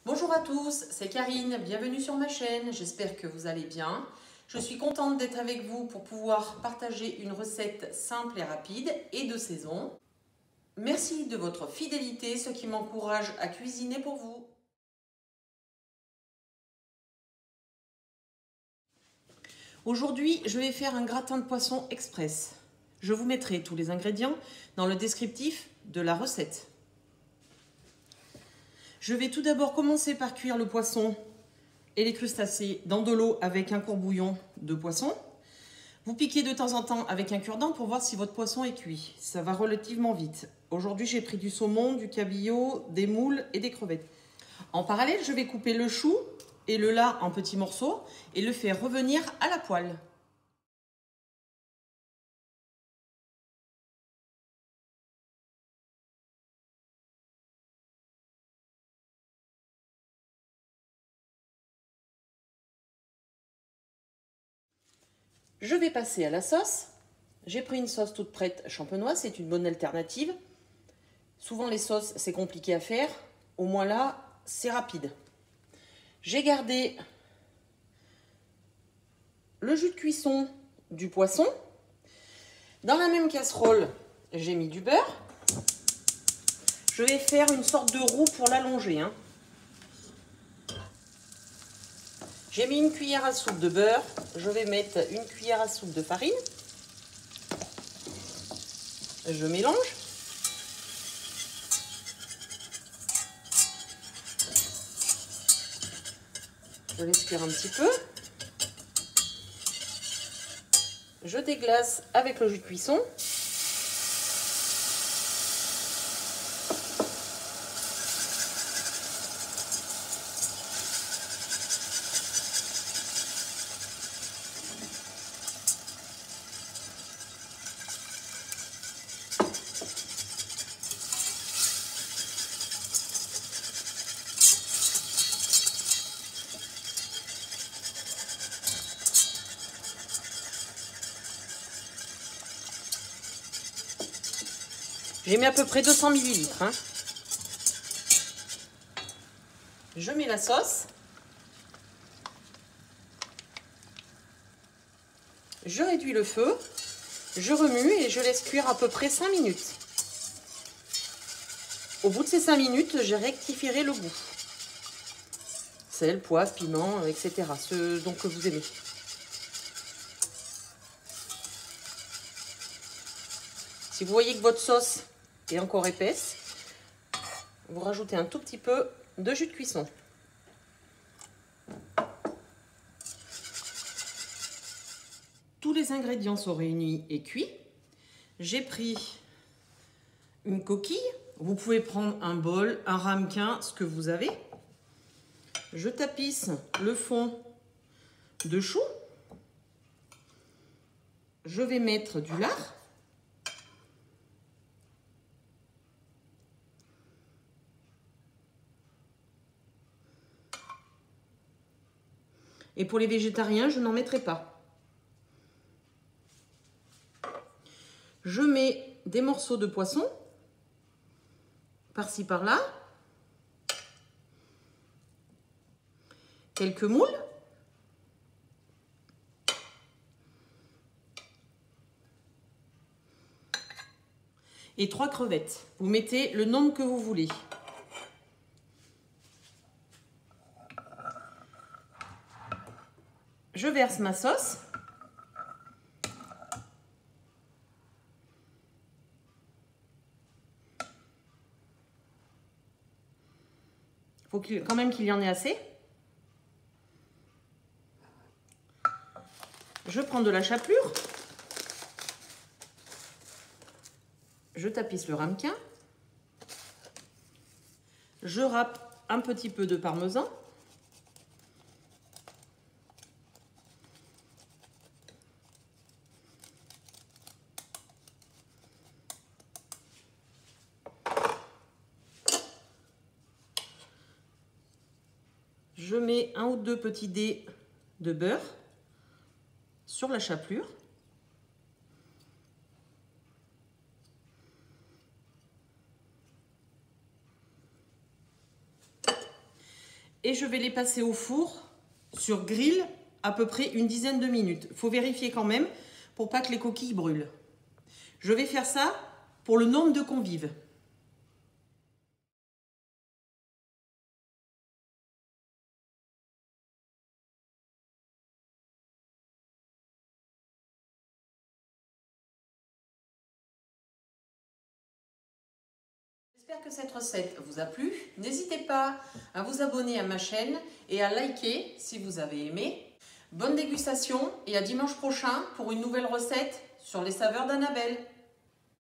Bonjour à tous, c'est Karine, bienvenue sur ma chaîne, j'espère que vous allez bien. Je suis contente d'être avec vous pour pouvoir partager une recette simple et rapide et de saison. Merci de votre fidélité, ce qui m'encourage à cuisiner pour vous. Aujourd'hui, je vais faire un gratin de poisson express. Je vous mettrai tous les ingrédients dans le descriptif de la recette. Je vais tout d'abord commencer par cuire le poisson et les crustacés dans de l'eau avec un courbouillon de poisson. Vous piquez de temps en temps avec un cure-dent pour voir si votre poisson est cuit. Ça va relativement vite. Aujourd'hui, j'ai pris du saumon, du cabillaud, des moules et des crevettes. En parallèle, je vais couper le chou et le lard en petits morceaux et le faire revenir à la poêle. Je vais passer à la sauce. J'ai pris une sauce toute prête champenoise, c'est une bonne alternative. Souvent les sauces, c'est compliqué à faire. Au moins là, c'est rapide. J'ai gardé le jus de cuisson du poisson. Dans la même casserole, j'ai mis du beurre. Je vais faire une sorte de roux pour l'allonger. J'ai mis une cuillère à soupe de beurre. Je vais mettre une cuillère à soupe de farine. Je mélange. Je laisse cuire un petit peu. Je déglace avec le jus de cuisson. J'ai mis à peu près 200 ml. Je mets la sauce. Je réduis le feu. Je remue et je laisse cuire à peu près 5 minutes. Au bout de ces 5 minutes, je rectifierai le goût. Sel, poivre, piment, etc. Ce dont que vous aimez. Si vous voyez que votre sauce est encore épaisse, vous rajoutez un tout petit peu de jus de cuisson. Tous les ingrédients sont réunis et cuits. J'ai pris une coquille. Vous pouvez prendre un bol, un ramequin, ce que vous avez. Je tapisse le fond de chou. Je vais mettre du lard. Et pour les végétariens, je n'en mettrai pas. Je mets des morceaux de poisson, par-ci par-là. Quelques moules. Et 3 crevettes. Vous mettez le nombre que vous voulez. Je verse ma sauce. Il faut quand même qu'il y en ait assez. Je prends de la chapelure. Je tapisse le ramequin. Je râpe un petit peu de parmesan. Je mets 1 ou 2 petits dés de beurre sur la chapelure. Et je vais les passer au four sur grill à peu près une dizaine de minutes. Il faut vérifier quand même pour pas que les coquilles brûlent. Je vais faire ça pour le nombre de convives. J'espère que cette recette vous a plu. N'hésitez pas à vous abonner à ma chaîne et à liker si vous avez aimé. Bonne dégustation et à dimanche prochain pour une nouvelle recette sur les saveurs d'Annabelle.